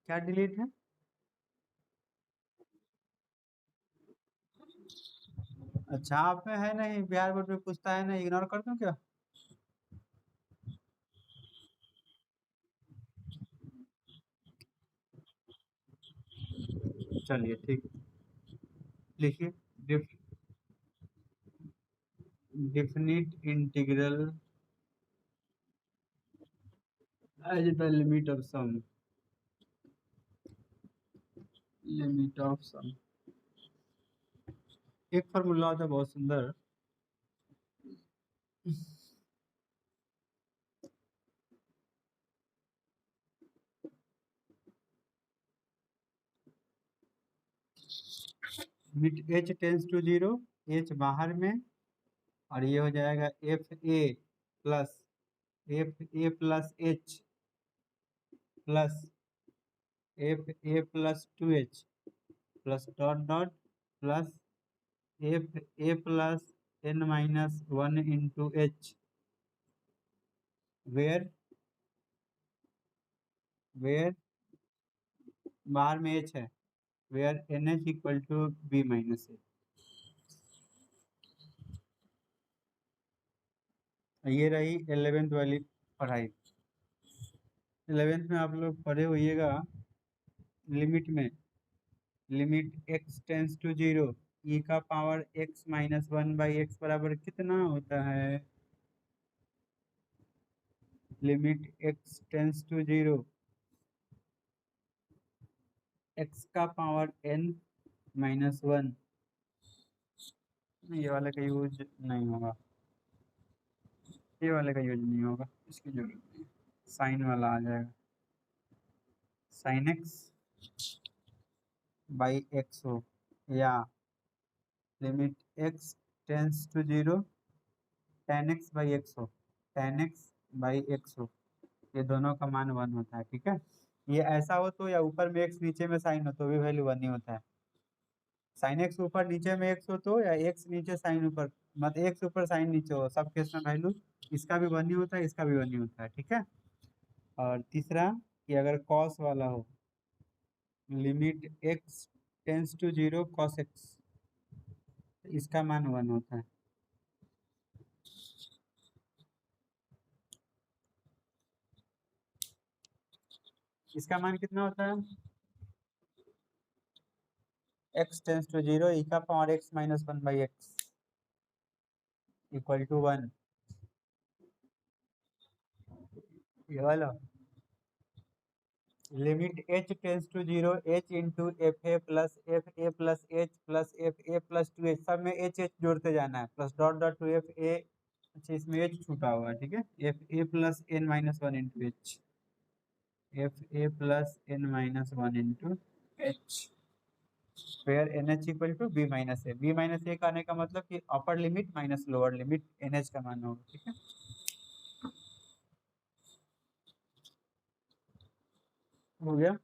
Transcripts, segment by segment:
क्या डिलीट है? अच्छा, आप में है नहीं, बिहार बोर्ड में पूछता है नहीं, इग्नोर कर दूं क्या? चलिए ठीक, लिखिए। Def, definite integral as the limit of sum, limit of sum. एक फॉर्मूला होता है बहुत सुंदर। Limit H tends to zero, H बाहर में, और ये हो जाएगा plus F A plus H plus plus two H plus dot dot plus plus N minus one into H, where where बाहर में एच है, where N H equal to B minus A. ये रही 11th वाली पढ़ाई। 11th में आप लोग पढ़े होइएगा, लिमिट में, limit x tends to zero, ई का power x minus one by X बराबर कितना होता है? Limit x tends to zero, X का पावर एन माइनस वन। ये वाले का यूज नहीं होगा, ये वाले का यूज नहीं होगा, इसकी जरूरत नहीं। साइन वाला आ जाएगा, साइन एक्स बाई एक्स हो, या limit x tends to zero, tan x by x हो, टेन एक्स बाई एक्स हो, ये दोनों का मान वन होता है। ठीक है, ये ऐसा हो तो, या ऊपर में एक्स नीचे में साइन हो तो भी वैल्यू वन ही होता है। साइन एक्स ऊपर नीचे में एक्स हो तो, या एक्स नीचे साइन ऊपर, मतलब एक्स ऊपर साइन नीचे हो, सब केस में वैल्यू इसका भी वन ही होता है, इसका भी वन ही होता है। ठीक है, और तीसरा कि अगर कॉस वाला हो, limit x tends to zero cos x, इसका मान वन होता है। इसका मान कितना होता है? एक्स टेंस टू जीरो, ई का power x minus one by x equal to one, ये वाला। Limit H tends to zero, H into f A plus two h, सब में एच एच जोड़ते जाना है, plus dot dot to f a. अच्छा, इसमें एच छूटा हुआ है, ठीक है, f A plus N minus one into h, F A plus N minus one into H, where N H equal to B minus A. B minus A का आने का मतलब कि upper limit minus lower limit N H का मान होगा। ठीक है, हो गया।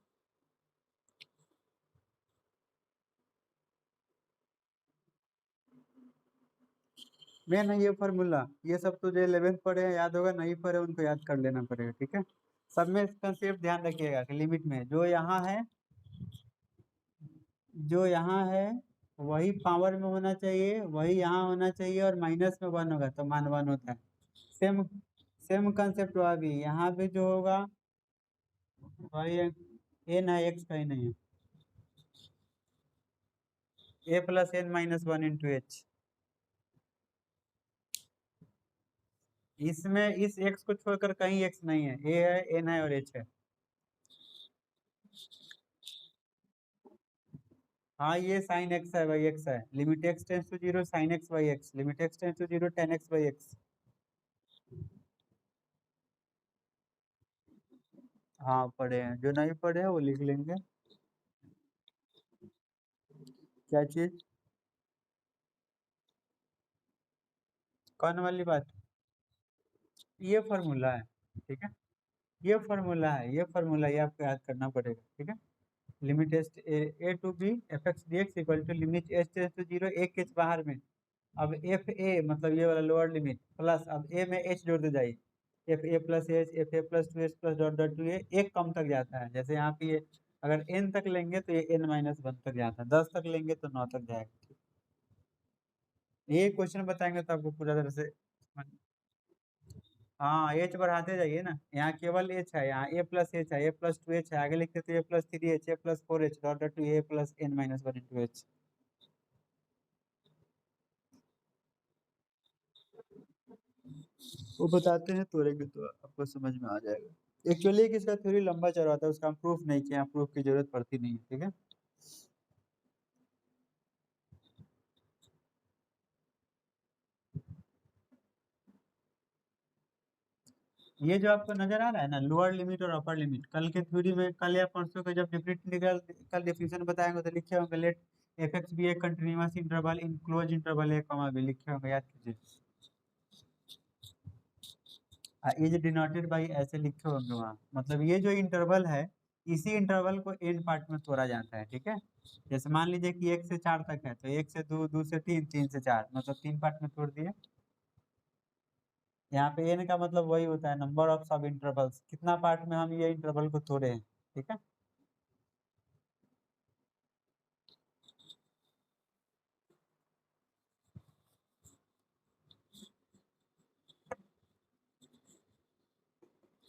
मेन है ये फॉर्मूला, ये सब तो जो 11th पढ़े हैं याद होगा, नहीं पढ़े उनको याद कर लेना पड़ेगा। ठीक है, सब में कंसेप्ट ध्यान रखिएगा कि लिमिट में जो यहाँ है, जो यहाँ है वही पावर में होना चाहिए, वही यहाँ होना चाहिए, और माइनस में वन होगा तो मान वन होता है। सेम सेम कंसेप्ट हुआ भी, यहाँ भी जो होगा वही एन है, एक्स का ही नहीं है, A plus N minus one into H. इसमें इस एक्स को छोड़कर कहीं एक्स नहीं है, ए है, एन है और एच है। हाँ, ये साइन एक्स है बाई एक्स है, limit x tends to zero sine x by x, limit x tends to zero tan x by x. हाँ पढ़े हैं, जो नहीं पढ़े हैं वो लिख लेंगे। क्या चीज? कौन वाली बात? ये फॉर्मूला है, ठीक है, ये फॉर्मूला है, ये फॉर्मूला, ये आपको याद करना पड़ेगा। ठीक है, limits a to B F x D x equal to limit s tends to zero, एक एच बाहर में, अब एफ ए मतलब ये वाला लोअर लिमिट, प्लस अब ए में एच जोड़ते जाइए, F A plus H, F A plus two H plus dot dot two A, एक कम तक जाता है, जैसे यहाँ पे ये अगर n तक लेंगे तो ये n-1 तक जाता है, 10 तक लेंगे तो 9 तक जाएगा। ये क्वेश्चन बताएंगे तो आपको पूरा तरह से हाँ एच बढ़ाते जाइए ना, यहाँ केवल एच है, यहाँ ए प्लस एच है, ए प्लस टू एच है, आगे लिखते तो A plus three H, A plus four H, dot dot two A plus n-1 into H. वो बताते हैं तोड़ेंगे तो आपको समझ में आ जाएगा। एक्चुअली इसका थ्योरी लंबा चौड़ा होता है, उसका हम प्रूफ नहीं किया, प्रूफ की जरूरत पड़ती नहीं है, ठीक है। ये जो आपको नजर आ रहा है ना लोअर लिमिट और अपर लिमिट, कल के थ्योरी में, कल या परसों का जब डिफरेंट इंटीग्रल कल डिफिनेशन बताएंगे तो लिखे होंगे let f x be a continuous interval in close interval a comma b, लिखे होंगे, याद कीजिए। इज डिनोटेड बाई ऐसे लिखे होंगे वहाँ, मतलब ये जो इंटरवल है इसी इंटरवल को एन पार्ट में तोड़ा जाता है, ठीक है। जैसे मान लीजिए कि 1 से 4 तक है तो 1 से 2, 2 से 3, 3 से 4, मतलब 3 पार्ट में तोड़ दिए। यहाँ पे एन का मतलब वही होता है नंबर ऑफ सब इंटरवल्स, कितना पार्ट में हम ये इंटरवल को तोड़े हैं, ठीक है।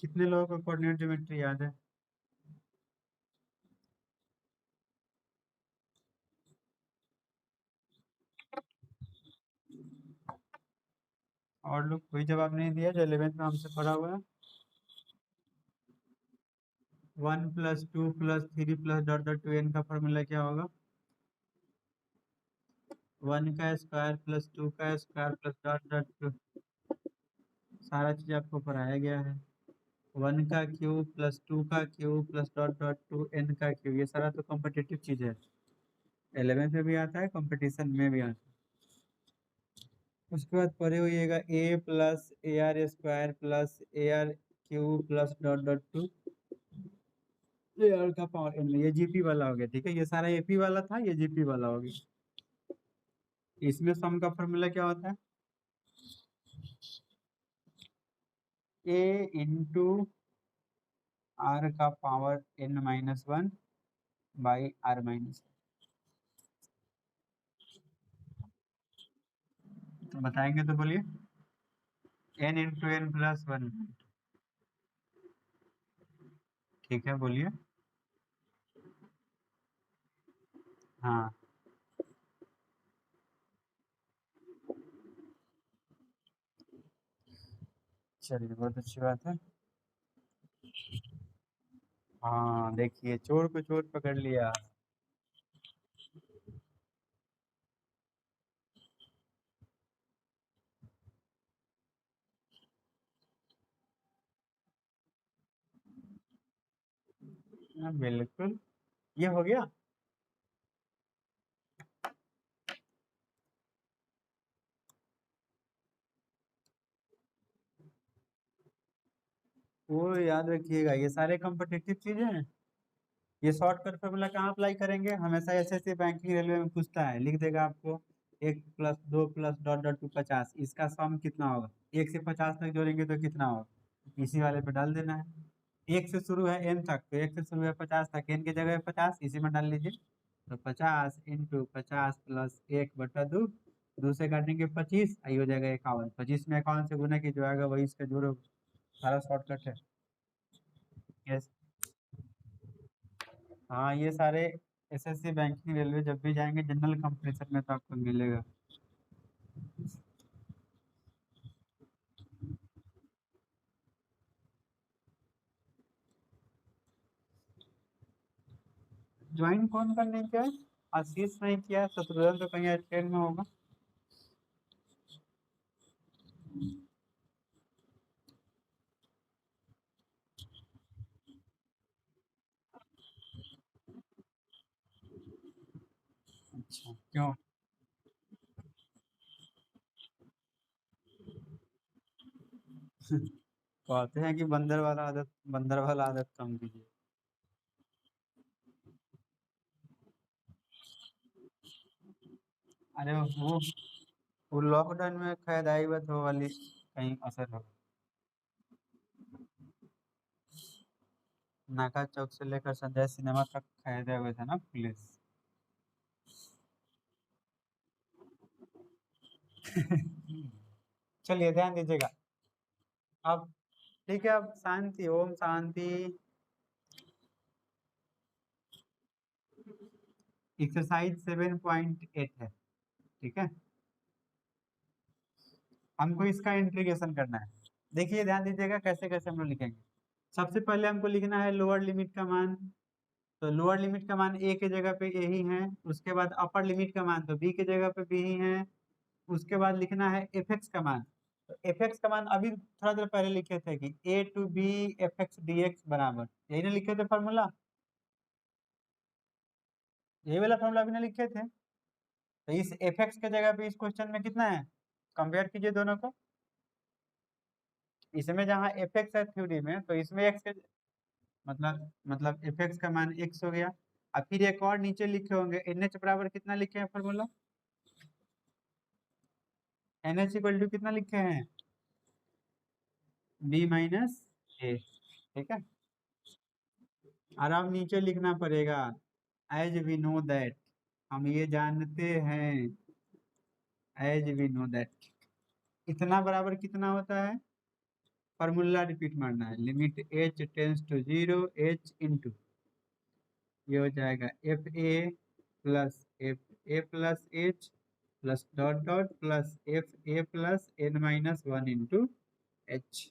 कितने लोगों को कोऑर्डिनेट ज्योमेट्री याद है? और लोग कोई जवाब नहीं दिया जो 11th में हमसे पढ़ा हुआ है? 1 + 2 + 3 + डॉट डॉट टू एन का फॉर्मूला क्या होगा? 1 का स्क्वायर प्लस 2 का square plus dot dot to, सारा चीज आपको पढ़ाया गया है। 1 का क्यूब प्लस 2 का cube plus dot dot to n का क्यूब, ये सारा तो कॉम्पिटिटिव चीज है, 11th में भी आता है, कंपटीशन में भी आता है। उसके बाद पढ़े होइएगा a + ar² + ar³ plus dot dot to ar का पावर n, ये जीपी वाला हो गया, ठीक है। ये सारा एपी वाला था, ये जीपी वाला हो गया। इसमें सम का फॉर्मूला क्या होता है? a × r का पावर n-1 बाई r-1, तो बताएंगे तो बोलिए। n × n+1, ठीक है बोलिए। हाँ चलिए बहुत अच्छी बात है। हाँ देखिए चोर को चोर पकड़ लिया। हाँ, बिल्कुल, ये हो गया। वो याद रखिएगा ये सारे कॉम्पिटिटिव चीजें हैं। ये शॉर्टकट फॉर्मूला कहाँ अप्लाई करेंगे? हमेशा एसएससी बैंकिंग रेलवे में पूछता है, लिख देगा आपको 1 + 2 + डॉट डॉट टू 50, इसका सम कितना होगा, 1 से 50 तक जोड़ेंगे तो कितना होगा, इसी वाले पे डाल देना है। 1 से शुरू है एन तक, तो 1 से शुरू है 50 तक, एन की जगह 50 इसी में डाल लीजिए। तो 50 × 50 + 1/2, 2 से काटेंगे 25, आई हो जाएगा 51, 25 में 51 से गुना की जो आएगा वही इसका जोड़ो, सारा शॉर्टकट है। यस, हाँ ये सारे एसएससी बैंकिंग रेलवे जब भी जाएंगे जनरल कंपटीशन में तो आपको मिलेगा। ज्वाइन कौन करने क्या है? आशीष नहीं किया, शत्रुघ्न तो कहीं ट्रेन में होगा। अच्छा क्यों? कहते हैं कि बंदर वाला आदत कम कीजिए। अरे वो लॉकडाउन में शायद आई बात हो वाली कहीं असर हो। नाका चौक से लेकर संजय सिनेमा तक खरीदे हुए थे ना पुलिस। चलिए ध्यान दीजिएगा। अब ठीक है, अब शांति, ओम शांति। एक्सरसाइज 7.8 है, ठीक है। हमको इसका इंटीग्रेशन करना है। देखिए ध्यान दीजिएगा कैसे कैसे हम लोग लिखेंगे। सबसे पहले हमको लिखना है लोअर लिमिट का मान। तो लोअर लिमिट का मान ए के जगह पे ए ही है। उसके बाद अपर लिमिट का मान तो बी के जगह पे बी ही है। उसके बाद लिखना है एफ एक्स का मान। तो एफ एक्स का मान अभी थोड़ा देर पहले लिखे थे कि A to B F x D X बराबर, यही ना लिखे थे फॉर्मूला। यही वाला फॉर्मूला अभी ना लिखे थे। तो इस एफ एक्स के जगह पे इस क्वेश्चन में कितना है, कंपेयर कीजिए दोनों को। इसमें जहाँ एफ एक्स है थ्योरी में, तो इसमें एक्स के मतलब एफ एक्स का मान एक्स हो गया। अब फिर एक और नीचे लिखे होंगे एन एच बराबर कितना लिखे हैं formula, n H equal to कितना लिखे हैं, बी माइनस ए, ठीक है। और अब नीचे लिखना पड़ेगा एज वी नो दैट, हम ये जानते हैं, एज वी नो दैट इतना बराबर कितना होता है, फॉर्मूला रिपीट मारना है, limit H tends to zero H into, ये हो जाएगा f A plus F A plus H plus dot dot plus F A plus N minus one into h.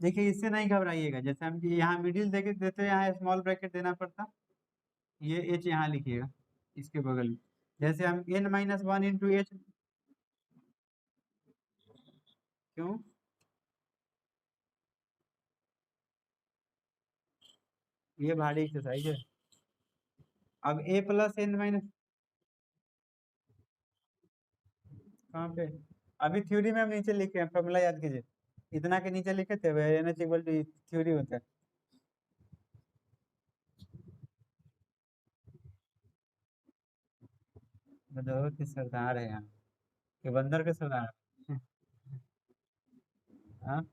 देखिए इससे नहीं घबराइएगा, जैसे हम यहाँ मिडिल देके देते यहाँ स्मॉल ब्रैकेट देना पड़ता, ये एच यहाँ लिखिएगा इसके बगल में। जैसे हम n minus one into h, क्यों, ये भारी एक्सरसाइज है। अब ए प्लस एन माइनस, कहाँ पे, अभी थ्योरी में हम नीचे लिखे हैं, फॉर्मूला याद कीजिए, इतना के नीचे लिखे थे n H equal to theory होता है। बंदरों के सरदार है यहाँ, ये बंदर के सरदार। हाँ,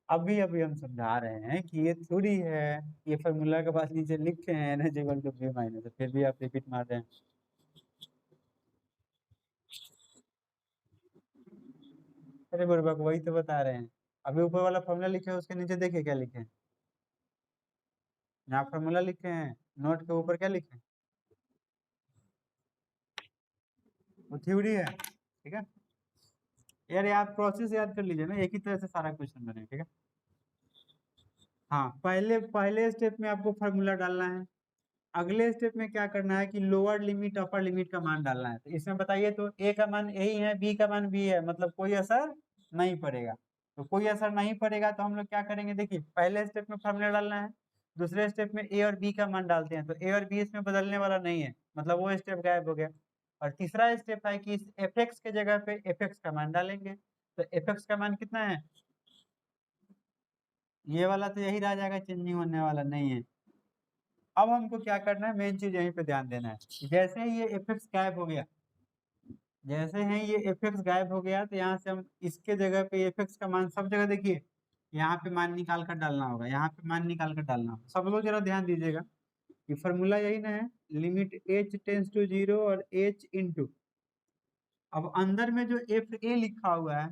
अभी अभी हम समझा रहे हैं कि ये थ्योरी है, ये फॉर्मूला के पास नीचे लिखे हैं n H equal to B minus, फिर भी आप रिपीट मार रहे हैं। अरे बुर्बक वही तो बता रहे हैं, अभी ऊपर वाला फॉर्मूला लिखे हैं उसके नीचे देखिए क्या लिखे हैं, यहाँ फॉर्मूला लिखे हैं, नोट के ऊपर क्या लिखे हैं, वो थ्योरी है, ठीक है। यार आप प्रोसेस याद कर लीजिए ना, एक ही तरह से सारा क्वेश्चन बने, ठीक है। हाँ, पहले पहले स्टेप में आपको फॉर्मूला डालना है, अगले स्टेप में क्या करना है कि लोअर लिमिट अपर लिमिट का मान डालना है। तो इसमें बताइए तो ए का मान यही है, बी का मान बी है, मतलब कोई असर नहीं पड़ेगा। तो कोई असर नहीं पड़ेगा तो हम लोग क्या करेंगे, देखिए पहले स्टेप में फॉर्मूला डालना है, दूसरे स्टेप में ए और बी का मान डालते हैं, तो ए और बी इसमें बदलने वाला नहीं है, मतलब वो स्टेप गायब हो गया। और तीसरा स्टेप है कि इस एफ एक्स के जगह पे एफ एक्स का मान डालेंगे। तो एफ एक्स का मान कितना है, ये वाला तो यही रह जाएगा, चेंजिंग होने वाला नहीं है। अब हमको क्या करना है, मेन चीज यहीं पे ध्यान देना है, जैसे ही ये एफ एक्स गायब हो गया, जैसे ही ये एफ एक्स गायब हो गया, तो यहाँ से हम इसके जगह पे एफ एक्स का मान सब जगह देखिए, यहाँ पे मान निकाल कर डालना होगा, यहाँ पे मान निकाल कर डालना होगा। सब लोग जरा ध्यान दीजिएगा कि फॉर्मूला यही ना है, limit H tends to zero और एच इंटू, अब अंदर में जो एफ ए लिखा हुआ है,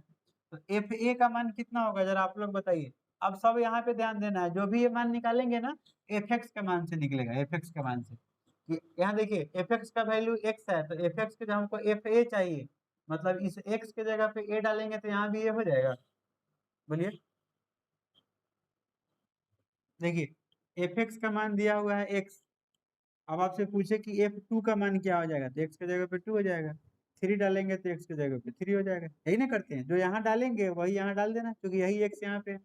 तो एफ ए का मान कितना होगा जरा आप लोग बताइए। अब सब यहाँ पे ध्यान देना है, जो भी ये मान निकालेंगे ना, एफ एक्स के मान से निकलेगा, एफ एक्स के मान से। यहाँ देखिए एफ एक्स का वैल्यू एक्स है, तो एफ एक्स के जगह हमको एफ ए चाहिए, मतलब इस एक्स के जगह पे ए डालेंगे तो यहाँ भी ये हो जाएगा। बोलिए, देखिए एफ एक्स का मान दिया हुआ है एक्स, अब आपसे पूछे कि एफ टू का मान क्या हो जाएगा, तो एक्स के जगह पे टू हो जाएगा, थ्री डालेंगे तो एक्स की जगह पे थ्री हो जाएगा, यही ना करते हैं, जो यहाँ डालेंगे वही यहाँ डाल देना, क्योंकि यही एक्स यहाँ पे है।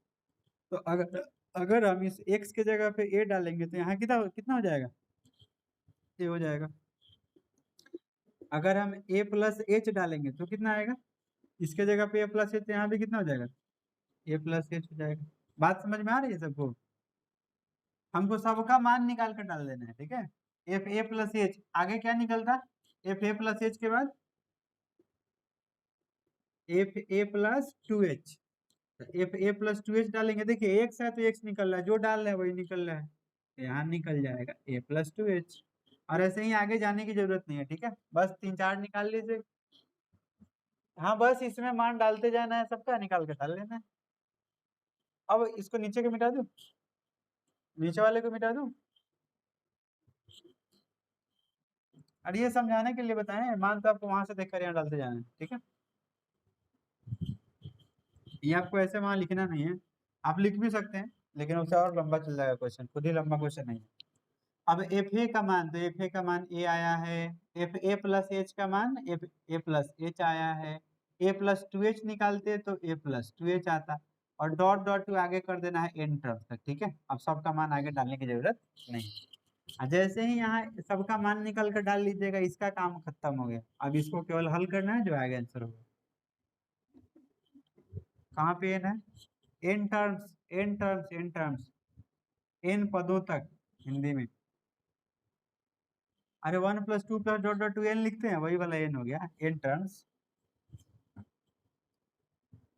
तो अगर अगर हम इस एक्स के जगह पे ए डालेंगे तो यहाँ कितना कितना हो जाएगा, ए हो जाएगा। अगर हम ए प्लस एच डालेंगे तो कितना आएगा, इसके जगह पे ए प्लस एच, यहाँ भी कितना हो जाएगा, ए प्लस एच हो जाएगा। बात समझ में आ रही है सबको, हमको सबका मान निकाल कर डाल देना है, ठीक है। एफ ए प्लस एच, आगे क्या निकलता, एफ ए प्लस एच के बाद F A plus two H, F A plus two H डालेंगे, देखिए एक्स है तो एक्स निकल रहा है, जो डाल रहे हैं वही निकल रहा है, यहाँ निकल जाएगा ए प्लस टू एच। और ऐसे ही आगे जाने की जरूरत नहीं है, ठीक है, बस तीन चार निकाल लीजिए। हाँ बस इसमें मान डालते जाना है, सबका निकाल के डाल लेना है। अब इसको नीचे के मिटा दूं, नीचे वाले को मिटा दूं, और ये समझाने के लिए बताएं, मान तो आपको वहां से देखकर यहाँ डालते जाना है, ठीक है। ये आपको ऐसे वहां लिखना नहीं है, आप लिख भी सकते हैं, लेकिन उससे और लंबा चल जाएगा क्वेश्चन, खुद ही लंबा क्वेश्चन नहीं है। अब एफ ए का मान, तो एफ ए का मान ए आया है, एफ ए प्लस एच का मान एफ ए प्लस एच आया है, ए प्लस टू एच निकालते तो ए प्लस टू एच आता, और डॉट डॉट टू आगे कर देना है एन टर्म तक, ठीक है। अब सबका मान आगे डालने की जरूरत नहीं। जैसे ही यहाँ सबका मान निकल कर डाल लीजिएगा, इसका काम खत्म हो गया, अब इसको केवल हल करना है, जो आगे आंसर होगा। कहाँ पे एन है, n terms, n terms, n terms, n पदों तक हिंदी में। अरे one plus two plus dot dot to n लिखते हैं, वही वाला एन हो गया, एन टर्म्स।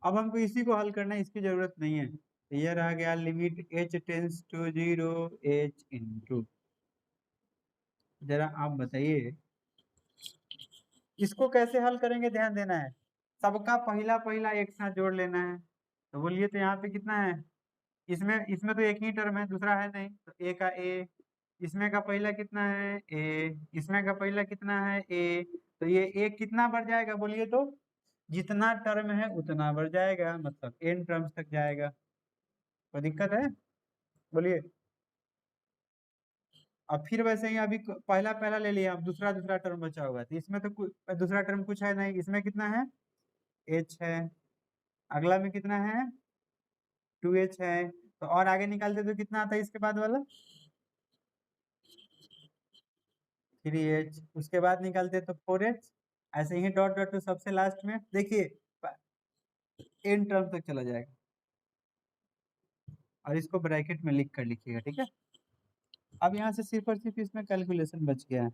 अब हमको इसी को हल करना है, इसकी जरूरत नहीं है, तो ये रह गया limit H tends to zero H into, जरा आप बताइए इसको कैसे हल करेंगे, ध्यान देना है, सबका पहला पहला एक साथ जोड़ लेना है। तो बोलिए, तो यहाँ पे कितना है, इसमें इसमें तो एक ही टर्म है, दूसरा है नहीं, तो ए का ए, इसमें का पहला कितना है ए, इसमें का पहला कितना है ए, तो ये ए कितना बढ़ जाएगा बोलिए तो, जितना टर्म है उतना बढ़ जाएगा, मतलब एन टर्म्स तक जाएगा। कोई दिक्कत है बोलिए। अब फिर वैसे ही अभी पहला पहला ले लिया, अब दूसरा दूसरा टर्म बचा हुआ है, तो इसमें तो दूसरा टर्म कुछ है नहीं, इसमें कितना है एच है, अगला में कितना है टू एच है, तो और आगे निकालते तो कितना आता है इसके बाद वाला थ्री एच, उसके बाद निकालते तो फोर एच, ऐसे ही डॉट डॉट टू सबसे लास्ट में देखिए एन टर्म तक चला जाएगा, और इसको ब्रैकेट में लिख कर लिखिएगा, ठीक है। अब यहाँ से सिर्फ और सिर्फ इसमें कैलकुलेशन बच गया है,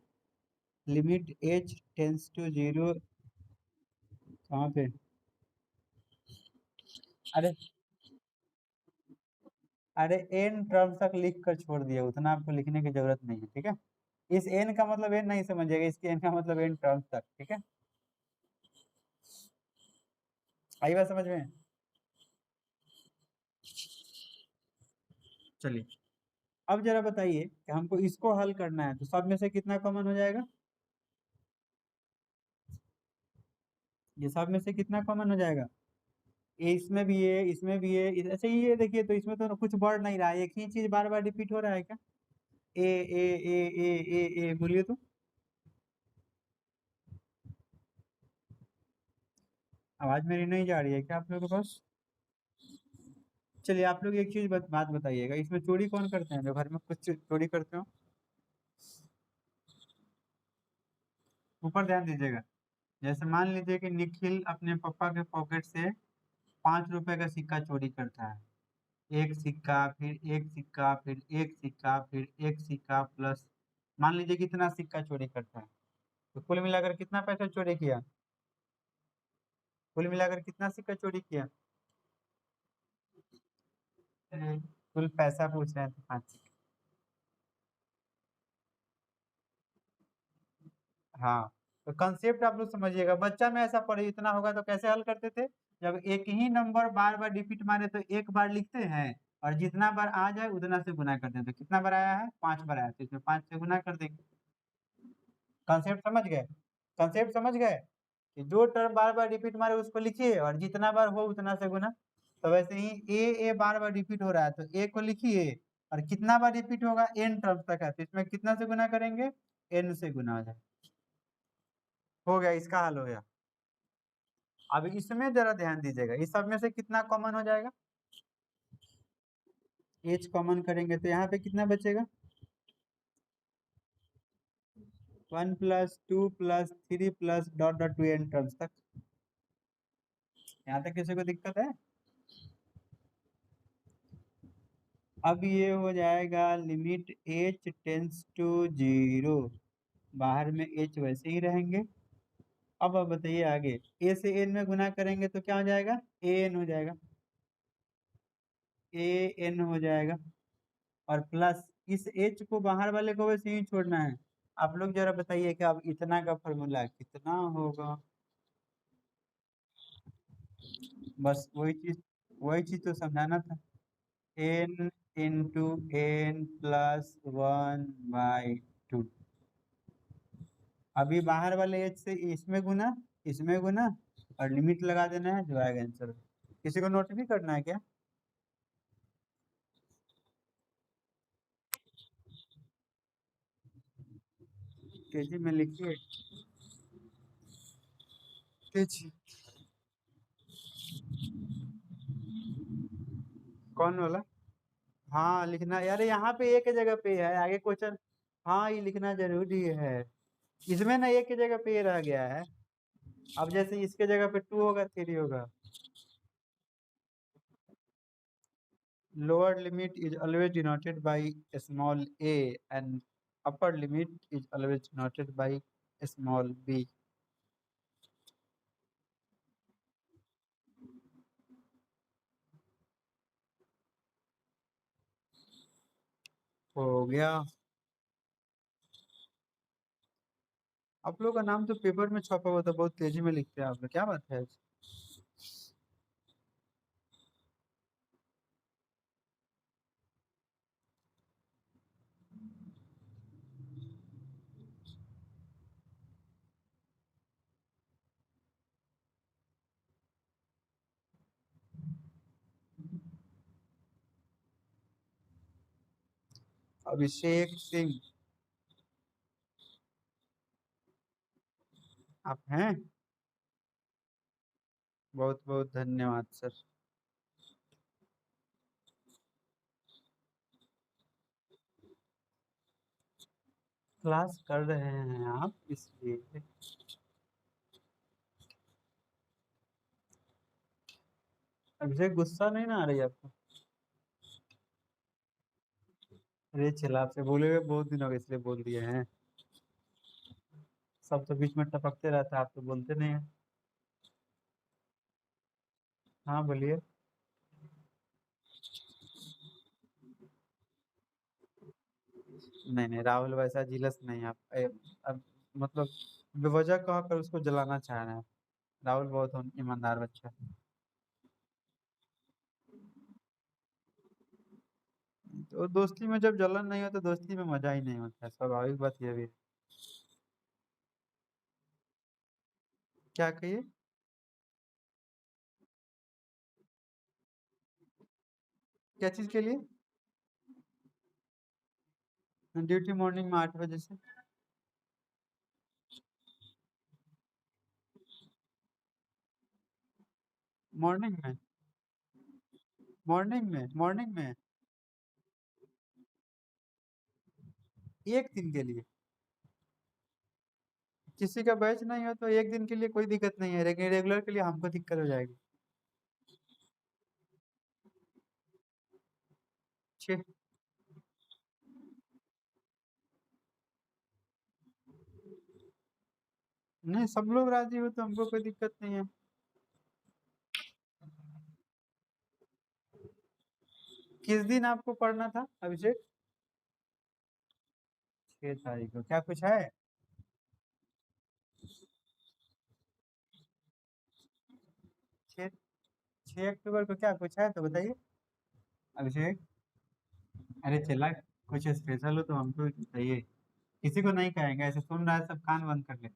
limit H tends to zero, कहाँ पे, अरे अरे एन टर्म तक लिख कर छोड़ दिया, उतना आपको लिखने की जरूरत नहीं है, ठीक है। इस एन का मतलब एन नहीं समझिएगा, इसके एन का मतलब एन टर्म तक, ठीक है। आई बात समझ में। चलिए, अब जरा बताइए कि हमको इसको हल करना है, तो सब में से कितना कॉमन हो जाएगा, ये सब में से कितना कॉमन हो जाएगा, ये इसमें भी है, इसमें भी है, ऐसे ही ये देखिए, तो इसमें तो कुछ बढ़ नहीं रहा है, एक ही चीज बार बार रिपीट हो रहा है क्या, ए ए ए ए बोलिए तो, आवाज मेरी नहीं जा रही है क्या आप लोगों के पास। चलिए, आप लोग एक चीज बात बताइएगा, इसमें चोरी कौन करते हैं, जो घर में कुछ चोरी करते हो, ऊपर ध्यान दीजिएगा। जैसे मान लीजिए कि निखिल अपने पापा के पॉकेट से 5 रुपए का सिक्का चोरी करता है, एक सिक्का, फिर एक सिक्का, फिर एक सिक्का, फिर एक सिक्का, प्लस मान लीजिए कितना सिक्का चोरी करता है, तो कुल मिलाकर कितना पैसा चोरी किया, कुल मिलाकर कितना सिक्का चोरी किया, कुल पैसा पूछ रहे हैं, तो 5 सिक्का। हाँ, तो कंसेप्ट आप लोग समझिएगा, बच्चा में ऐसा पढ़े इतना होगा तो कैसे हल करते थे, जब एक ही नंबर बार बार रिपीट मारे तो एक बार लिखते हैं, और जितना बार आ जाए उतना से गुना करते हैं, तो कितना बार आया है 5 बार आया, तो इसमें 5 से गुना कर देंगे। कंसेप्ट समझ गए, कंसेप्ट समझ गए, कि जो टर्म बार बार रिपीट मारे उसको लिखिए, और जितना बार हो उतना से गुना। तो वैसे ही ए बार बार रिपीट हो रहा है, तो ए को लिखिए, और कितना बार रिपीट होगा एन टर्म्स तक है, तो इसमें कितना से गुना करेंगे, एन से गुना हो जाए, हो गया, इसका हल हो गया। अब इसमें जरा ध्यान दीजिएगा, इस सब में से कितना कॉमन हो जाएगा, एच कॉमन करेंगे तो यहाँ पे कितना बचेगा, 1 + 2 + 3 dot dot to n terms तक, यहाँ तक किसी को दिक्कत है। अब ये हो जाएगा limit H tends to zero, बाहर में एच वैसे ही रहेंगे, अब आप बताइए आगे, ए से एन में गुना करेंगे तो क्या हो जाएगा, ए एन हो जाएगा, ए एन हो जाएगा। और प्लस इस एच को बाहर वाले को वैसे ही छोड़ना है। आप लोग जरा बताइए कि अब इतना का फॉर्मूला कितना होगा। बस वही चीज तो समझाना था। N into N plus 1/2। अभी बाहर वाले एच से इसमें गुना और लिमिट लगा देना है, जो आएगा आंसर। किसी को नोट भी करना है क्या? तेजी में लिखिए, तेजी। कौन वाला? हाँ लिखना यार, यहाँ पे एक जगह पे है, आगे क्वेश्चन। हाँ ये लिखना जरूरी है। इसमें ना एक ही जगह पे ये रह गया है। अब जैसे इसके जगह पे 2 होगा, 3 होगा। Lower limit is always denoted by small a and upper limit is always denoted by small b। हो गया। आप लोग का नाम तो पेपर में छपा हुआ था, बहुत तेजी में लिखते हैं आप लोग, क्या बात है? अभिषेक सिंह, आप हैं? बहुत बहुत धन्यवाद सर। क्लास कर रहे हैं आप इसलिए। अभिषेक गुस्सा नहीं ना आ रही आपको? अरे चला, आपसे बोले हुए बहुत दिन हो गए इसलिए बोल दिए हैं। सब तो बीच में टपकते रहता है, आप तो बोलते नहीं है। हाँ बोलिए। नहीं नहीं, राहुल वैसा जिलस नहीं है। आप अब मतलब बेवजह कह कर उसको जलाना चाह रहे हैं। राहुल बहुत ईमानदार बच्चा है। तो दोस्ती में जब जलन नहीं हो तो दोस्ती में मजा ही नहीं होता है, स्वाभाविक बात ये भी है। क्या कहिए? क्या चीज के लिए? ड्यूटी मॉर्निंग में 8 बजे से। मॉर्निंग में? मॉर्निंग में एक दिन के लिए? किसी का बैच नहीं हो तो एक दिन के लिए कोई दिक्कत नहीं है, लेकिन रेगुलर के लिए हमको दिक्कत हो जाएगी। छः। नहीं, सब लोग राजी हो तो हमको कोई दिक्कत नहीं है। किस दिन आपको पढ़ना था अभिषेक? 6 तारीख को, क्या कुछ है? 6 6 अक्टूबर को क्या कुछ है तो बताइए अभिषेक। अरे चला, कुछ स्पेशल हो तो हमको भी बताइए। किसी को नहीं कहेंगे, ऐसे सुन रहा है सब कान बंद कर ले।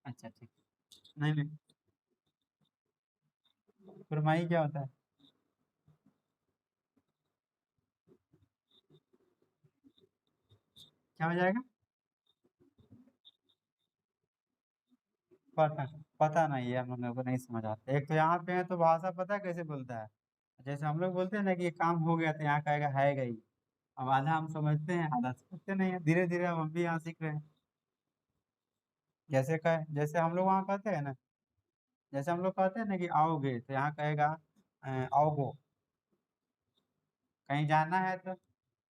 अच्छा ठीक। नहीं नहीं, फरमाइए क्या होता है? क्या हो जाएगा? पता पता नहीं है, हम लोगों को नहीं समझ आता। एक तो यहाँ पे है तो भाषा पता है कैसे बोलता है। जैसे हम लोग बोलते हैं ना कि ये काम हो गया, तो यहाँ कहेगा है गई। अब आधा हम समझते हैं, आधा समझते नहीं है, धीरे धीरे अब हम भी यहाँ सीख रहे हैं। जैसे हम लोग वहाँ कहते हैं ना, जैसे हम लोग कहते हैं ना कि आओगे, तो यहाँ कहेगा आओगो। कहीं जाना है तो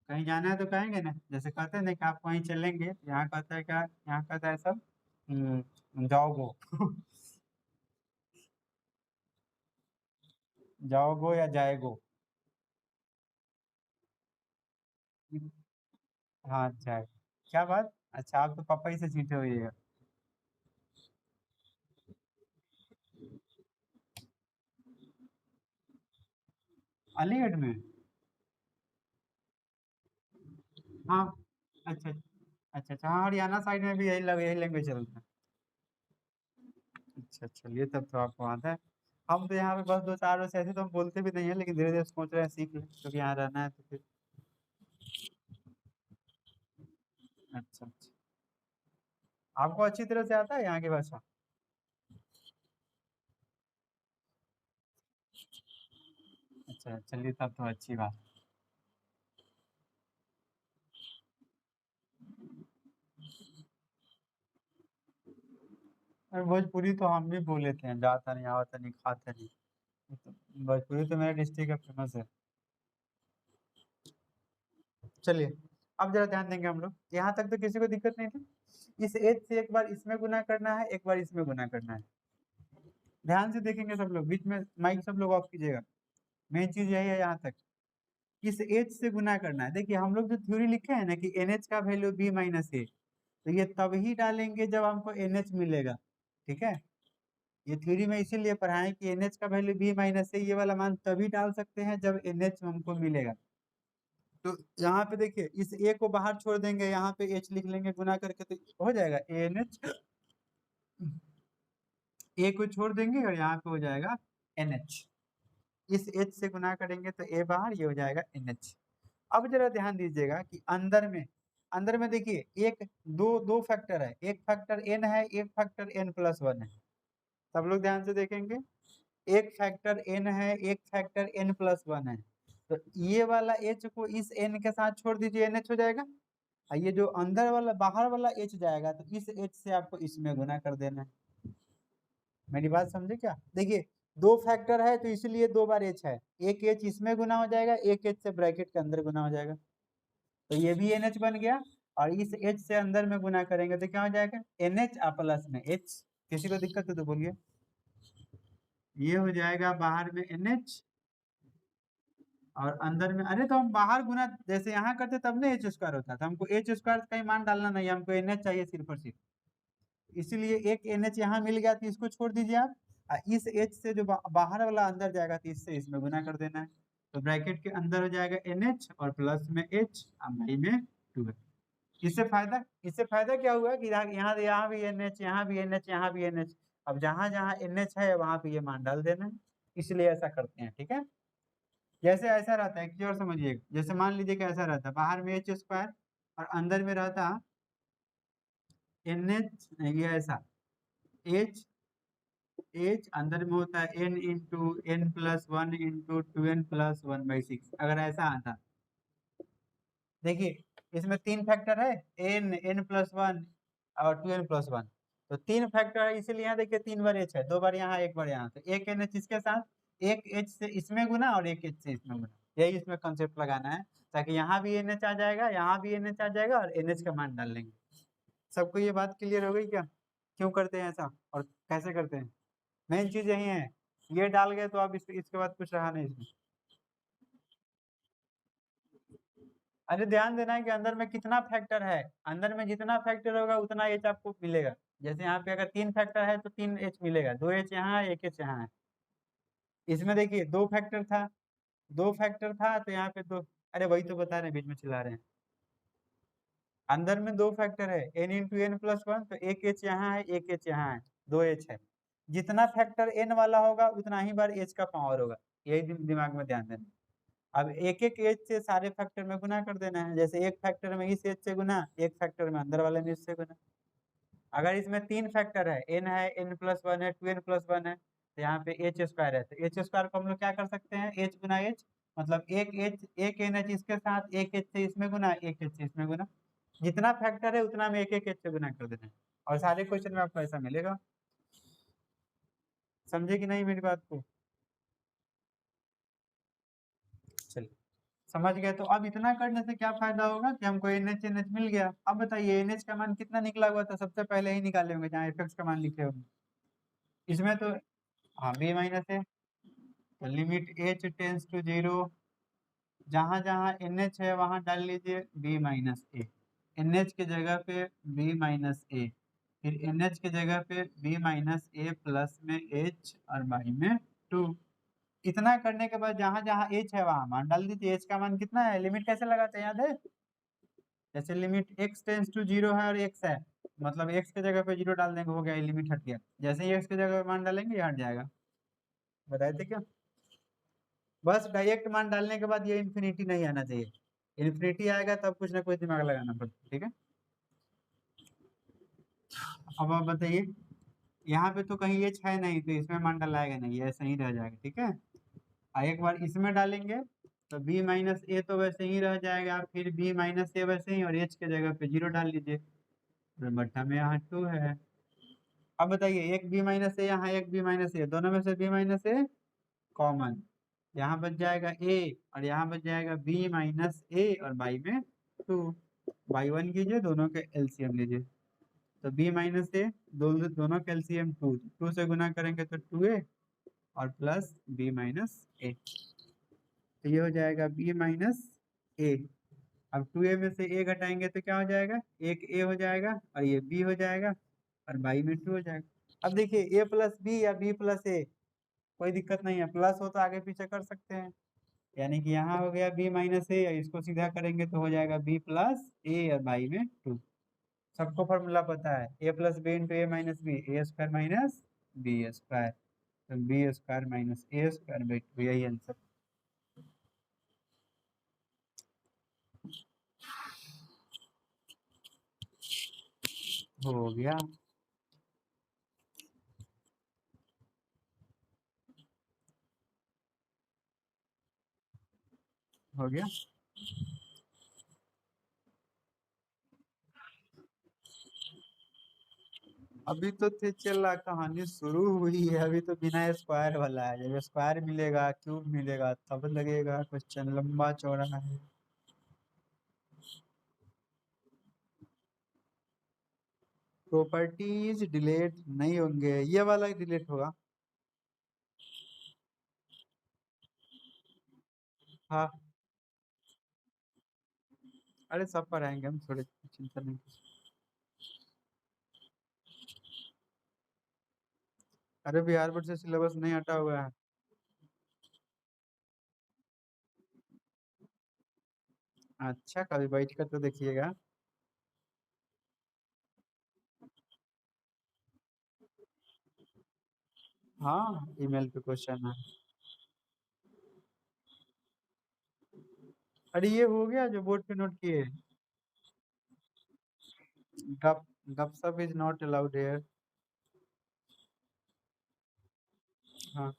कहीं जाना है तो कहेंगे ना, जैसे कहते हैं ना कि आप कहीं चलेंगे, यहाँ कहता है क्या, यहाँ कहता है सब जाओगो। जाओगो या जाएगो। हाँ जाए। क्या बात, अच्छा आप तो पापा ही से छींटे हुए है। अलीगढ़ में। हाँ। अच्छा अच्छा अच्छा, हाँ हरियाणा साइड में भी यही लैंग्वेज चलता है। अच्छा चलिए, तब तो आपको आता है। हम तो यहाँ पे बस दो चार वर्ष ऐसे तो हम बोलते भी नहीं है, लेकिन धीरे धीरे सोच रहे हैं सीख ले, क्योंकि यहाँ रहना है तो फिर। अच्छा अच्छा, आपको अच्छी तरह से आता है यहाँ की भाषा। अच्छा चलिए, तब तो अच्छी बात। अरे भोजपुरी तो हम भी बोल लेते हैं, जाता नहीं आवता नहीं खाता नहीं। तो भोजपुरी तो मेरे डिस्ट्रिक्ट का फेमस है। चलिए, अब जरा ध्यान देंगे हम लोग, यहाँ तक तो किसी को दिक्कत नहीं थी। इस एज से एक बार इसमें गुना करना है, एक बार इसमें गुना करना है। ध्यान से देखेंगे सब लोग, बीच में माइक सब लोग ऑफ कीजिएगा। मेन चीज यही है यहाँ तक। इस एच से गुना करना है। देखिए हम लोग जो थ्योरी लिखे हैं ना कि एनएच का वैल्यू बी माइनस ए, तो ये तब ही डालेंगे जब हमको एनएच मिलेगा। ठीक है, ये थ्योरी में इसीलिए पढ़ाएं कि एनएच का वैल्यू बी माइनस ए, ये वाला मान तभी डाल सकते हैं जब एनएच हमको मिलेगा। तो यहाँ पे देखिए, इस ए को बाहर छोड़ देंगे, यहाँ पे एच लिख लेंगे गुना करके, तो हो जाएगा ए एन एच। ए को छोड़ देंगे और यहाँ पे हो जाएगा एन एच। इस एच से गुना करेंगे तो ए बाहर, ये हो जाएगा एन एच। अब जरा ध्यान दीजिएगा कि अंदर में देखिए एक दो दो फैक्टर है, एक फैक्टर एन है, एक फैक्टर एन प्लस वन है। सब लोग ध्यान से देखेंगे, एक फैक्टर एन है, एक फैक्टर एन प्लस वन है। तो ये वाला एच को इस एन के साथ छोड़ दीजिए, एन एच हो जाएगा। और ये जो अंदर वाला बाहर वाला एच जाएगा, तो इस एच से आपको इसमें गुना कर देना है। मेरी बात समझे क्या, देखिए दो फैक्टर है तो इसलिए दो बार एच है। एक एच इसमें गुना हो जाएगा, एक एच से ब्रैकेट के अंदर गुना हो जाएगा। तो ये भी एन एच बन गया। और इस एच से अंदर में गुना करेंगे तो क्या हो जाएगा, एन एच प्लस में एच। किसी को दिक्कत है तो बोलिए। ये हो जाएगा बाहर में एन एच, और अंदर में, अरे तो हम बाहर गुना जैसे यहाँ करते तब ना एच स्क्वायर होता था, हमको एच स्क्वायर का ही मान डालना नहीं, हमको एन एच चाहिए सिर्फ और सिर्फ। इसीलिए एक एन एच यहाँ मिल गया तो इसको छोड़ दीजिए आप। इस एच से जो बाहर वाला अंदर जाएगा तो इससे इसमें गुना कर देना है। तो ब्रैकेट के अंदर हो जाएगा एन एच और प्लस में एच, बाई में 2। इससे फायदा क्या हुआ कि यहाँ यहाँ यहाँ भी एन एच, यहाँ भी एन एच, यहाँ भी एन एच। अब जहां जहां एन एच है वहां पे ये मान डाल देना है। इसलिए ऐसा करते हैं, ठीक है। जैसे ऐसा रहता है कि और समझिए, जैसे मान लीजिए कि ऐसा रहता है, बाहर में एच स्क्वायर और अंदर में रहता एन एच, ये ऐसा एच, एच अंदर में होता है n into N plus one into two n plus one by six, अगर ऐसा आता। देखिए इसमें तीन फैक्टर है, एन एन प्लस वन और टू एन प्लस वन। तो तीन फैक्टर है, इसीलिए यहाँ देखिए तीन बार एच है, दो बार यहाँ एक बार यहाँ, तो एक एन एच इसके साथ, एक एच से इसमें गुना और एक एच से इसमें गुना। यही इसमें कंसेप्ट लगाना है, ताकि यहाँ भी एन एच आ जाएगा, यहाँ भी एन एच आ जाएगा और एन एच का मान डाल लेंगे। सबको ये बात क्लियर हो गई क्या, क्यों करते हैं ऐसा और कैसे करते हैं। मेन चीज यही है, ये डाल गए तो अब इसके बाद कुछ रहा नहीं इसमें। अरे ध्यान देना है कि अंदर में कितना फैक्टर है, अंदर में जितना फैक्टर होगा उतना एच आपको मिलेगा। जैसे यहाँ पे अगर तीन फैक्टर है तो तीन एच मिलेगा, दो एच यहाँ है, एक एच यहाँ है। इसमें देखिए दो फैक्टर था तो यहाँ पे दो। अरे वही तो बता रहे हैं, बीच में चिल्ला रहे हैं। अंदर में दो फैक्टर है, n into N plus one, तो एक एच यहाँ है, एक एच यहाँ है, दो एच है। जितना फैक्टर एन वाला होगा उतना ही बार एच का पावर होगा। यही दिमाग में ध्यान देना। अब एक एक एच से सारे फैक्टर में गुना कर देना है, जैसे एक फैक्टर में इस एच से गुना, एक फैक्टर में अंदर वाले में इससे गुना। अगर इसमें तीन फैक्टर है, एन है, एन प्लस वन है, टू एन प्लस वन है, तो यहाँ पे एच स्क्वायर है, तो एच स्क्वायर को हम लोग क्या कर सकते हैं, एच गुना एच। मतलब एक एन एच इसके साथ, एक एच से इसमें गुना, एक एच से इसमें गुना। जितना फैक्टर है उतना में एक एक एच से गुना कर देना है, और सारे क्वेश्चन में आपको ऐसा मिलेगा। समझे कि नहीं मेरी बात को। चलिए, समझ गए? तो अब इतना करने से क्या फायदा होगा कि हमको NH NH मिल गया। अब बताइए NH का मान कितना निकला हुआ था, सबसे पहले ही निकाले होंगे जहाँ Fx का मान लिखे होंगे। इसमें तो हाँ b माइनस है, तो लिमिट h टेंस टू 0, जहां जहां NH है वहां डाल लीजिए b माइनस ए, NH के जगह पे b माइनस ए, फिर NH के जगह पे b माइनस ए प्लस में h और बाई में 2। इतना करने के बाद जहां जहां h है वहां मान डाल दीजिए। h का मान कितना है, लिमिट कैसे लगाते हैं याद है? जैसे लिमिट x टेंस टू 0 है और x है, मतलब x के जगह पे 0 डाल देंगे, हो गया, लिमिट हट गया। जैसे ही x के जगह पे मान डालेंगे ये हट जाएगा। बताए थे क्या? बस डायरेक्ट मान डालने के बाद ये इन्फिनिटी नहीं आना चाहिए, इन्फिनिटी आएगा तब कुछ ना कुछ दिमाग लगाना पड़ता, ठीक है। अब आप बताइए, यहाँ पे तो कहीं एच है नहीं, तो इसमें मान डालाएगा नहीं, ये ऐसे ही रह जाएगा, ठीक है। और एक बार इसमें डालेंगे तो b माइनस ए तो वैसे ही रह जाएगा, फिर b माइनस ए वैसे ही, और h के जगह पे 0 डाल लीजिए, तो बट्टा में यहाँ 2 है। अब बताइए, एक b माइनस ए यहाँ, एक b माइनस ए, दोनों में से b माइनस ए कॉमन, यहाँ बच जाएगा a और यहाँ बच जाएगा b माइनस ए और बाई में 2। बाई 1 कीजिए, दोनों के एलसीएम लीजिए, तो b माइनस ए, दोनों का एलसीएम 2, 2 से गुना करेंगे तो 2a और प्लस b माइनस ए, तो ये हो जाएगा b माइनस ए। अब 2a में से a घटाएंगे तो क्या हो जाएगा, एक a हो जाएगा और ये b हो जाएगा और बाई में 2 हो जाएगा। अब देखिए a प्लस बी या b प्लस ए, कोई दिक्कत नहीं है, प्लस हो तो आगे पीछे कर सकते हैं, यानी कि यहाँ हो गया b माइनस ए, इसको सीधा करेंगे तो हो जाएगा b प्लस ए और बाई में 2। सबको फॉर्मूला पता है, a plus B into A minus B, A square minus B square, तो B square minus A square by 2, यही आंसर हो गया। हो गया। अभी तो थे चल रहा, कहानी शुरू हुई है, अभी तो बिना स्क्वायर वाला है, जब स्क्वायर मिलेगा क्यूब मिलेगा तब लगेगा क्वेश्चन लंबा चौड़ा है। प्रॉपर्टीज डिलीट नहीं होंगे, ये वाला डिलीट होगा। हाँ, अरे सब पर आएंगे हम, थोड़ी चिंता नहीं। अरे बिहार बोर्ड से सिलेबस नहीं हटा हुआ है। अच्छा, कभी बैठ कर तो देखिएगा। हाँ, ईमेल पे क्वेश्चन है। अरे ये हो गया जो बोर्ड पे नोट किए, गप गपशप इज नॉट अलाउड हेयर। हाँ,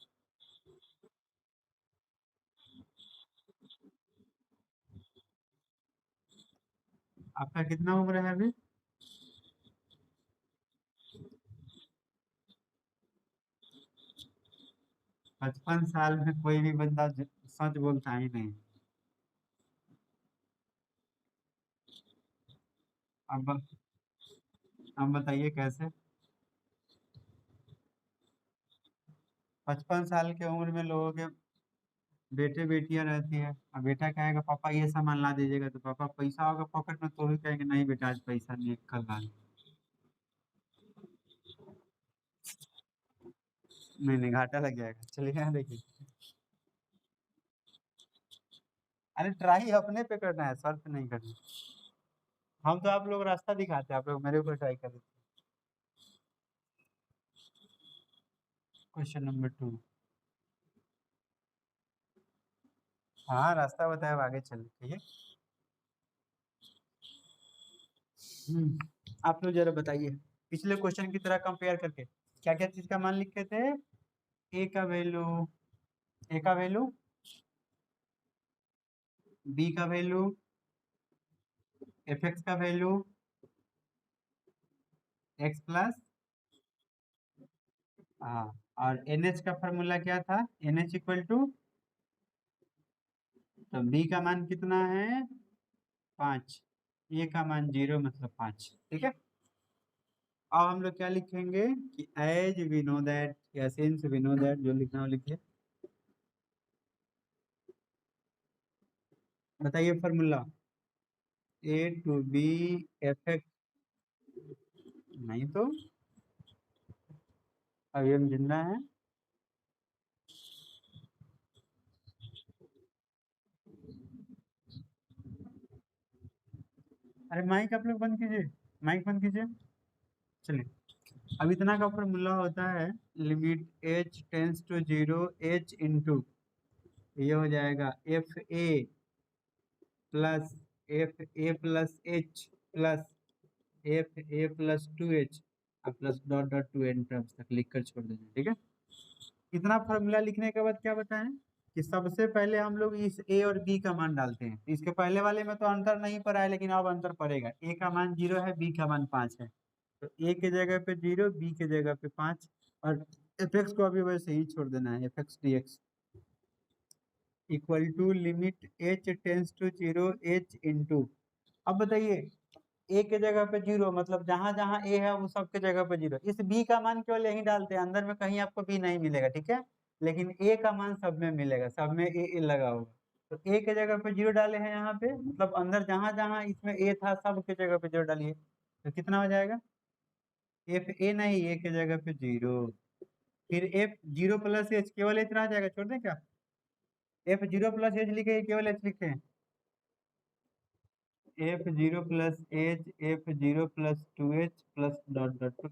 आपका कितना उम्र है अभी? 55 साल में कोई भी बंदा सच बोलता ही नहीं। अब अब बताइए कैसे? 55 साल की उम्र में लोगों के बेटे बेटियां रहती है, अब बेटा कहेगा पापा ये सामान ला दीजिएगा, तो पापा पैसा होगा पॉकेट में तो भी कहेंगे नहीं बेटा आज पैसा नहीं है, कल ला लेंगे। नहीं नहीं, घाटा लग जाएगा, चलिए यहाँ देखिए। अरे ट्राई अपने पे करना है, सर पे नहीं करना। हम तो आप लोग रास्ता दिखाते हैं, आप लोग मेरे ऊपर ट्राई कर देते। Question number 2। हाँ, रास्ता बताया, अब आगे चलिए, ठीक है। आप लोग जरा बताइए, पिछले क्वेश्चन की तरह कंपेयर करके क्या क्या चीज का मान लिखे थे। ए का वैल्यू, ए का वैल्यू, बी का वैल्यू, एफ एक्स का वैल्यू, एक्स प्लस, हाँ, और एन एच का फॉर्मूला क्या था, एन एच इक्वल टू तो बी का मान कितना है 5, ए का मान 0 मतलब 5। ठीक है, अब हम लोग क्या लिखेंगे कि एज वी नो दैट या सिंस वी नो दैट, जो लिखना हो लिखिए। बताइए formula, a to B F x, नहीं तो अभी हम जिंदा है। अरे माइक आप लोग बंद कीजिए, माइक बंद कीजिए। चलिए, अब इतना का फॉर्मूला होता है limit H tends to 0 h into, ये हो जाएगा f A plus F A plus H plus F A plus 2 h plus dot dot to n terms तक लिख कर छोड़ देना। ठीक है, इतना फॉर्मूला लिखने के बाद क्या बताएं कि सबसे पहले हम लोग इस ए और बी का मान डालते हैं। इसके पहले वाले में तो अंतर नहीं पड़ा है, लेकिन अब अंतर पड़ेगा। ए का मान 0 है, बी का मान 5 है, तो ए के जगह पे 0, बी के जगह पे 5, और एफ एक्स को अभी वैसे ही छोड़ देना है, f x D x equal to limit H tends to 0 h into. अब बताइए, ए के जगह पे 0 मतलब जहां जहां ए है वो सब के जगह पे 0। इस बी का मान केवल यही डालते हैं, अंदर में कहीं आपको बी नहीं मिलेगा। ठीक है, लेकिन ए का मान सब में मिलेगा, सब में ए लगा होगा। तो ए के जगह पे 0 डाले हैं यहाँ पे, मतलब अंदर जहां जहां इसमें ए था सब के जगह पे 0 डालिए, तो कितना हो जाएगा एफ ए, नहीं ए के जगह पे 0, फिर एफ 0 प्लस एच, केवल एच रह जाएगा, छोड़ दें क्या? एफ 0 प्लस एच लिखे, केवल एच लिखे, F 0 plus H, F 0 plus 2 h plus dot dot to.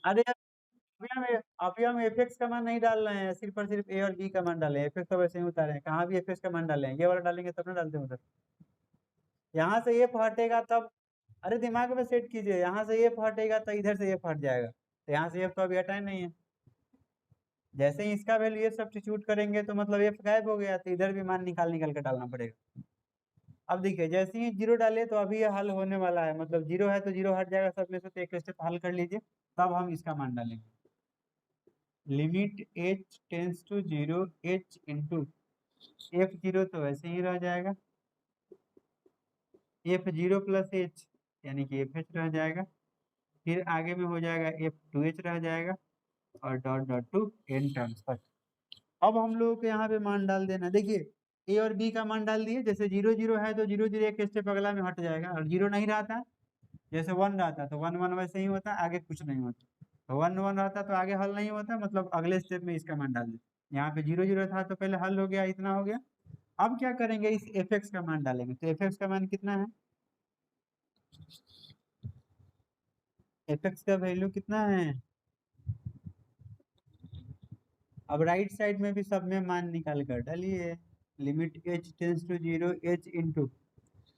अरे यार, अभी हम एफ एक्स का मान नहीं डाल रहे हैं, सिर्फ और सिर्फ ए और बी का मान डाले हैं। एफ एक्स तो वैसे ही उतारे हैं, कहाँ भी एफ एक्स का मान डाले हैं, ये वाला डालेंगे तब ना डालते हैं उधर। यहाँ से एफ हटेगा तब, अरे दिमाग में सेट कीजिए, यहाँ से एफ हटेगा तो इधर से एफ हट जाएगा, तो यहाँ से एफ तो अभी हटा नहीं है। जैसे ही इसका वैल्यू ये सब्स्टिट्यूट करेंगे तो मतलब एफ गायब हो गया, तो इधर भी मान निकाल निकाल के डालना पड़ेगा। अब देखिए, जैसे ही 0 डाले तो अभी ये हल होने वाला है, मतलब 0 है तो 0 हट जाएगा सब में से, तो एक स्टेप हल कर लीजिए, तब हम इसका मान डालेंगे। Limit H tends to 0 h into f 0 तो वैसे ही रह जाएगा, एफ 0 प्लस एच यानी कि एफ एच रह जाएगा, फिर आगे में हो जाएगा एफ 2 एच रह जाएगा, और dot dot to n terms तक। अब हम लोगों को यहाँ पे मान डाल देना। देखिए, ए और बी का मान डाल दिए, जैसे 0 0 है तो 0 0 एक स्टेप अगला में हट जाएगा, और 0 नहीं रहता, जैसे 1 रहता तो 1 1 वैसे ही होता, आगे कुछ नहीं होता। तो 1 1 रहता तो आगे हल नहीं होता, मतलब अगले स्टेप में इसका मान डाल दे। यहाँ पे 0 0 था तो पहले हल हो गया, इतना हो गया। अब क्या करेंगे, इस एफ एक्स का मान डालेंगे, तो एफ एक्स का मान कितना है, एफ एक्स का वैल्यू कितना है। अब राइट साइड में भी सब में मान निकाल कर डालिए, limit H tends to 0 h into.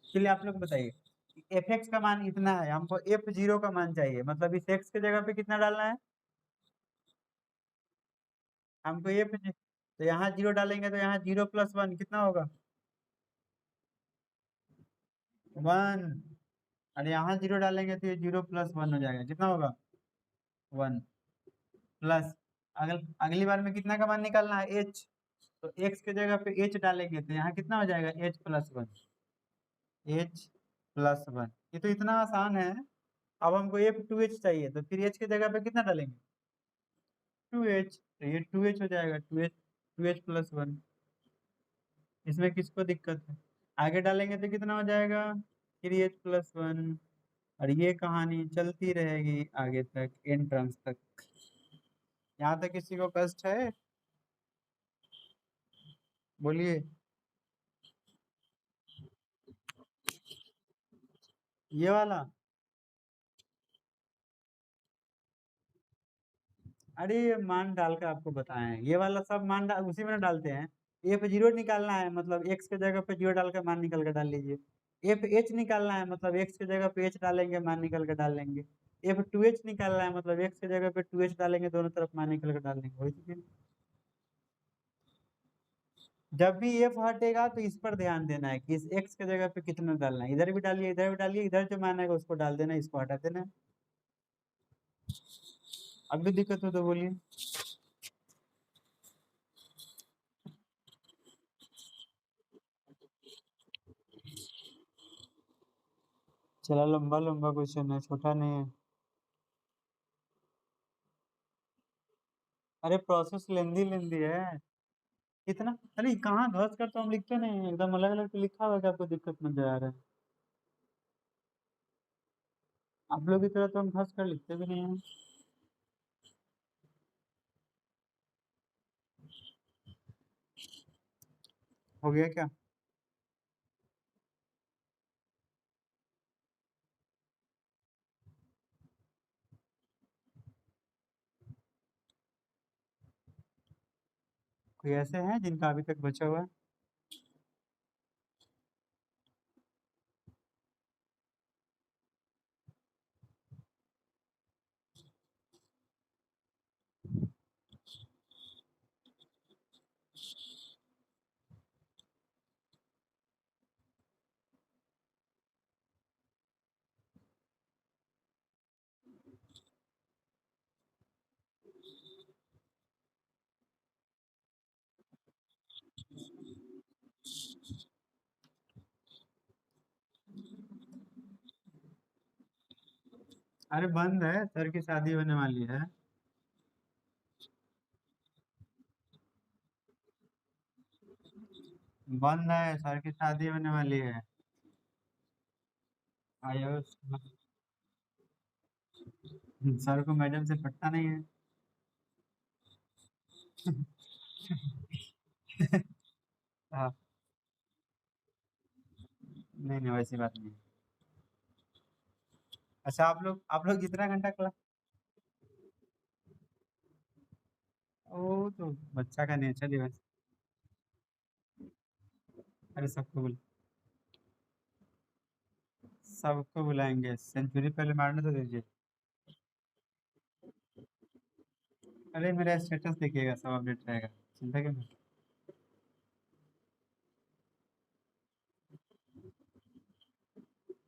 चलिए आप लोग बताइए, एफ एक्स का मान इतना है, हमको एफ 0 का मान चाहिए, मतलब इस एक्स के जगह पे कितना डालना है हमको, एफ, तो यहाँ 0 डालेंगे तो यहाँ 0 प्लस 1 कितना होगा 1, और यहाँ 0 डालेंगे तो ये 0 प्लस 1 हो जाएगा, कितना होगा 1 प्लस, अगली बार में कितना का मान निकालना है एच, तो एक्स के जगह पे एच डालेंगे तो यहाँ कितना हो जाएगा एच प्लस 1, एच प्लस 1। ये तो इतना आसान है। अब हमको एफ 2 एच चाहिए, तो फिर एच के जगह पे कितना डालेंगे 2 एच, तो ये 2 एच हो जाएगा, 2 एच, 2 एच प्लस 1। इसमें किसको दिक्कत है, आगे डालेंगे तो कितना हो जाएगा 3 एच प्लस 1, और ये कहानी चलती रहेगी आगे तक एन टर्म्स तक। यहाँ तक किसी को कष्ट है, बोलिए। ये वाला, अरे ये मान डाल कर आपको बताएं, ये वाला सब मान डाल उसी में ना डालते हैं। एफ 0 निकालना है, मतलब एक्स के जगह पे 0 डालकर मान निकल कर डाल लीजिए। एफ एच निकालना है, मतलब एक्स के जगह पे एच डालेंगे मान निकल कर डाल लेंगे। एफ 2 एच निकालना है, मतलब एक्स के जगह पे 2 एच डालेंगे, दोनों तरफ मान निकल कर डाल लेंगे, वही तो चीज़। जब भी एफ हटेगा तो इस पर ध्यान देना है कि इस एक्स के जगह पे कितना डालना है, इधर भी डालिए इधर भी डालिए, इधर जो मान है उसको डाल देना, इसको हटा देना। अब भी दिक्कत हो तो बोलिए। चला लंबा लंबा क्वेश्चन है, छोटा नहीं है। अरे प्रोसेस लेंदी लेंदी है कितना। अरे कहाँ घस कर तो हम लिखते नहीं हैं, एकदम अलग अलग तो लिखा हुआ है कि आपको दिक्कत नजर आ रहा है। आप लोग की तरह तो हम घस कर लिखते भी नहीं हैं। हो गया क्या? कोई ऐसे हैं जिनका अभी तक बचा हुआ है? अरे बंद है, सर की शादी होने वाली है। बंद है, सर की शादी होने वाली है। आयो। सर को मैडम से पटता नहीं है। हाँ। नहीं नहीं, वैसी बात नहीं। अच्छा, आप लोग कितना घंटा क्लास? ओ तो बच्चा का नेचर ही वैसे। अरे सबको बुलाएंगे, सेंचुरी पहले मारने तो दीजिए। अरे मेरा स्टेटस देखिएगा, सब अपडेट रहेगा। चिंता क्यों?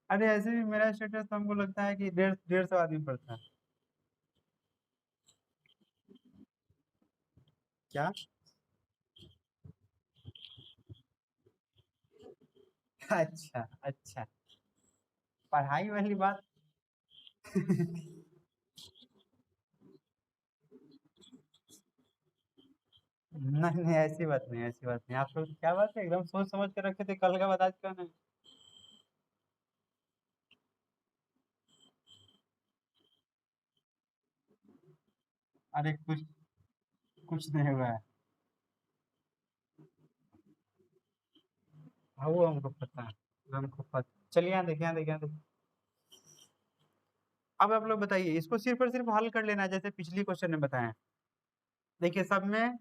अरे ऐसे भी मेरा स्टेटस तो हमको लगता है कि 150 आदमी पढ़ता है। क्या? अच्छा अच्छा। पढ़ाई वाली बात। नहीं नहीं, ऐसी बात नहीं, ऐसी बात नहीं। आप लोग क्या बात है, एकदम सोच समझ के रखे थे, कल का बात आज क्यों नहीं? अरे कुछ कुछ नहीं हुआ है। हाँ वो हमको पता है, वो हमको पता। चलिए यहाँ देखिए, यहाँ देखिए, यहाँ देखिए। अब आप लोग बताइए, इसको सिर्फ और सिर्फ हल कर लेना है जैसे पिछली क्वेश्चन में बताया। देखिए सब में,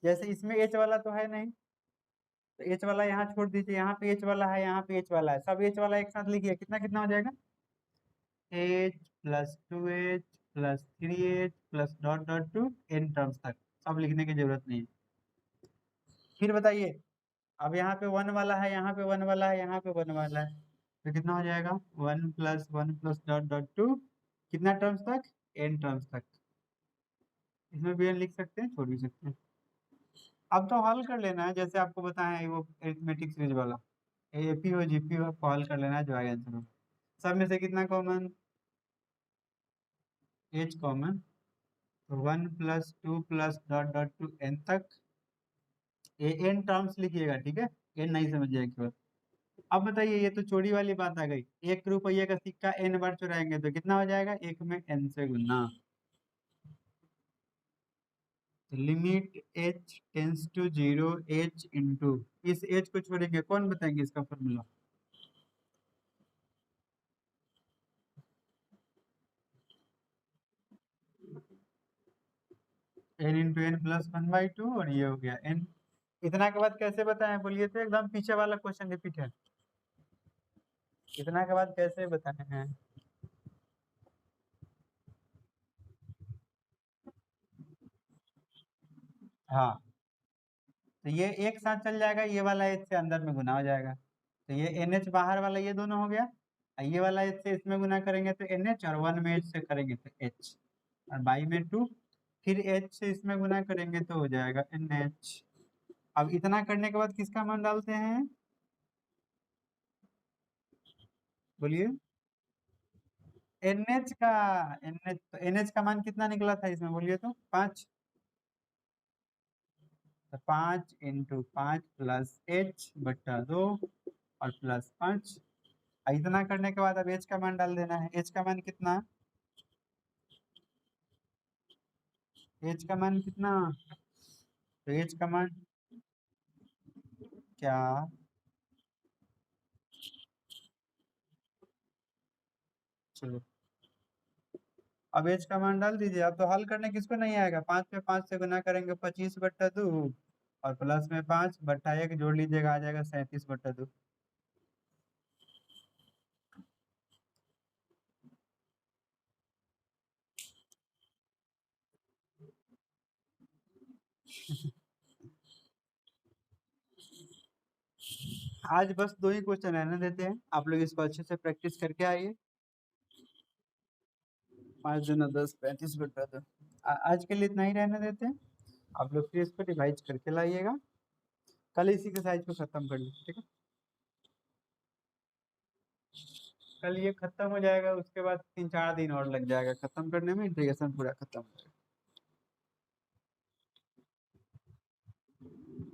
जैसे इसमें एच वाला तो है नहीं, तो एच वाला यहाँ छोड़ दीजिए, यहाँ पे एच वाला है, यहाँ पे एच वाला है, सब एच वाला एक साथ लिखिए, कितना कितना हो जाएगा? H plus 2h plus 3h plus dot dot to n terms तक। सब लिखने की जरूरत नहीं है। फिर बताइए, अब यहाँ पे वन वाला है, यहाँ पे वन वाला है, यहाँ पे वन वाला है, तो कितना हो जाएगा? 1 + 1 + डॉट डॉट टू, कितना टर्म्स तक? एन टर्म्स तक। इसमें भी एन लिख सकते हैं, छोड़ भी सकते हैं। अब तो हल कर लेना है जैसे आपको बताया है, वो अरिथमेटिक सीरीज वाला। एपी हो जीपी हो, आपको हल कर लेना है, जो आगे आंसर हो। सब में से कितना कॉमन? H common. तो 1 + 2 + डॉट डॉट टू एन तक। ए एन टर्म्स लिखिएगा, ठीक है? एन नहीं समझ जाए केवल। अब बताइए, ये तो चोरी वाली बात आ गई। 1 रुपये का सिक्का एन बार चुराएंगे तो कितना हो जाएगा? एक में एन से गुना। Limit H tends to zero, H into, इस एच को छोड़ेंगे, कौन बताएंगे इसका फॉर्मूला? एन इंटू एन प्लस 1/2, और ये हो गया एन। इतना के बाद कैसे बताएं बोलिए तो, एकदम पीछे वाला क्वेश्चन रिपीट है। इतना के बाद कैसे बताए हैं? हाँ, तो ये एक साथ चल जाएगा, ये वाला एच से अंदर में गुना हो जाएगा, तो ये एन एच बाहर वाला, ये दोनों हो गया। और ये वाला एच से इसमें गुना करेंगे तो एन एच, और वन में एच से करेंगे तो एच, और बाई में टू। फिर एच से इसमें गुना करेंगे तो हो जाएगा एन एच। अब इतना करने के बाद किसका मान डालते हैं? बोलिए। NH का NH का मान कितना निकला था इसमें, बोलिए तो 5। तो 5 × 5 प्लस H/2 और प्लस 5। इतना करने के बाद अब H का मान डाल देना है। H का मान कितना, H का मान कितना, तो H का मान क्या, चलो अब H का मान डाल दीजिए। अब तो हल करने किसको नहीं आएगा, 5 पे 5 से गुना करेंगे 25/2 और प्लस में 5/1 जोड़ लीजिएगा, आ जाएगा 37/2। आज बस 2 ही क्वेश्चन रहने देते हैं, आप लोग इसको अच्छे से प्रैक्टिस करके आइए। 5×10 35/2। आज के लिए इतना ही रहने देते हैं। आप लोग फिर इसको डिवाइड करके लाइएगा, कल इसी के साइज को खत्म कर लीजिए, ठीक है। कल ये खत्म हो जाएगा, उसके बाद 3-4 दिन और लग जाएगा खत्म करने में, इंटीग्रेशन पूरा खत्म हो जाएगा।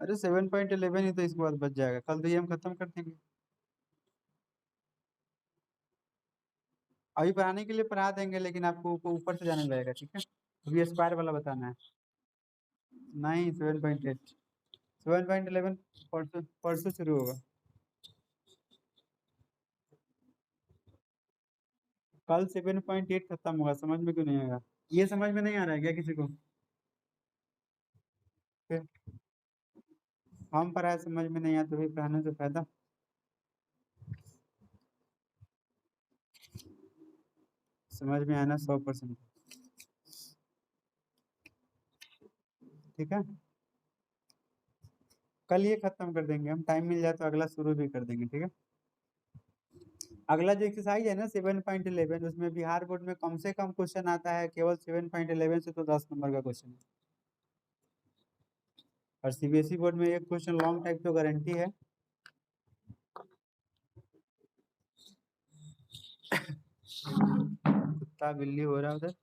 अरे 7.11 ही तो इसके बाद बच जाएगा, कल तो ये हम खत्म कर देंगे। अभी पढ़ाने के लिए पढ़ा देंगे, लेकिन आपको ऊपर से जाने लगेगा, ठीक है। अभी स्क्वायर वाला बताना है। नहीं 7.8, 7.11 परसों परसों शुरू होगा। कल 7.8 खत्म होगा, समझ में क्यों नहीं आएगा, ये समझ में नहीं आ रहा है क्या किसी को, फिर हम पढ़ाए समझ में नहीं आया तो फिर पढ़ाने से फायदा। समझ में आना 100%, ठीक है। कल ये खत्म कर देंगे हम, टाइम मिल जाए तो अगला शुरू भी कर देंगे, ठीक है। अगला जो एक्सरसाइज है ना 7.11, उसमें बिहार बोर्ड में कम से कम क्वेश्चन आता है केवल 7.11 से, तो 10 नंबर का क्वेश्चन है। और CBSE बोर्ड में एक क्वेश्चन लॉन्ग टाइप तो गारंटी है। कुत्ता बिल्ली हो रहा है उधर।